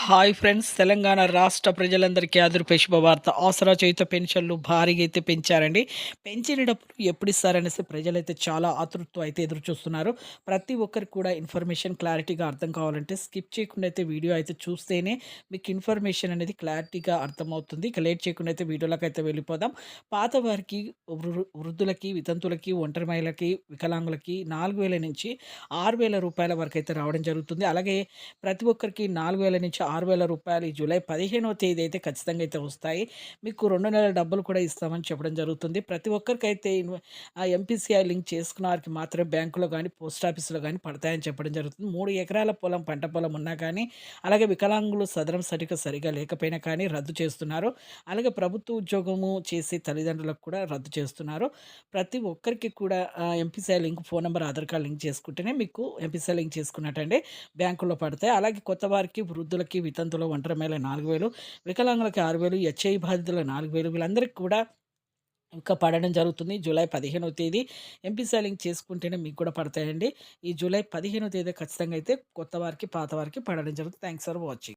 Hi friends! Telangana రాష్ట్ర ప్రజలందరికీ అదుర్పే శుభవార్త. ఆసరా చేయుత పెన్షన్‌లు భారీగా అయితే పెంచారండి. పెంచిన డబ్బులు ఎప్పుడిస్తారనేసి ప్రజలైతే చాలా ఆతృతతో అయితే ఎదురు చూస్తున్నారు. ప్రతి ఒక్కరికి కూడా ఇన్ఫర్మేషన్ క్లారిటీగా అర్థం కావాలంటే స్కిప్ చేయకుండా అయితే వీడియో అయితే చూస్తేనే మీకు ఇన్ఫర్మేషన్ అనేది క్లారిటీగా అర్థమవుతుంది. ఇక లేట్ చేయకుండా అయితే వీడియోలోకైతే వెళ్ళిపోదాం. పాత వారికి, వృద్ధులకి, వితంతులకి, ఒంటరి మహిళలకి, వికలాంగులకి 4,000 నుంచి రూ. 6,000 వరకైతే రావడం జరుగుతుంది. అలాగే ప్రతి ఒక్కరికి 4,000 నుంచి రూ. 6,000 ఈ జూలై 15వ తేదీ అయితే ఖచ్చితంగా అయితే వస్తాయి. మీకు 2 నెలల డబ్బులు కూడా ఇస్తామని చెప్పడం జరుగుతుంది. ప్రతి ఒక్కరికైతే ఎంపీసీఐ లింక్ చేసుకున్న వారికి మాత్రమే బ్యాంకులో గానీ, పోస్ట్ ఆఫీస్‌లో గానీ పడతాయని చెప్పడం జరుగుతుంది. 3 ఎకరాల పొలం, పంట పొలం ఉన్నా కానీ, అలాగే వికలాంగులు సదరం సర్టిఫికేట్ సరిగ్గా లేకపోయినా కానీ రద్దు చేస్తున్నారు. అలాగే ప్రభుత్వ ఉద్యోగము చేసే తల్లిదండ్రులకు కూడా రద్దు చేస్తున్నారు. ప్రతి ఒక్కరికి కూడా MPCI link phone number, Aadhaar card link చేసుకుంటేనే మీకు ఎంపీసీఐ లింక్ చేసుకున్నట్టండి బ్యాంకుల్లో పడతాయి. అలాగే కొత్త వారికి, వృద్ధులకి, వితంతువులు, ఒంటరి మహిళ 4,000, వికలాంగులకి 6,000, హెచ్ఐవి బాధితులకు 4,000 వీళ్ళందరికీ కూడా ఇంకా పడడం జరుగుతుంది. జూలై 15వ తేదీ ఎంపీసీ లింక్ చేసుకుంటేనే మీకు కూడా పడతాయండి. ఈ జూలై 15వ తేదీ ఖచ్చితంగా అయితే కొత్త వారికి, పాత వారికి పడడం జరుగుతుంది. Thanks for watching.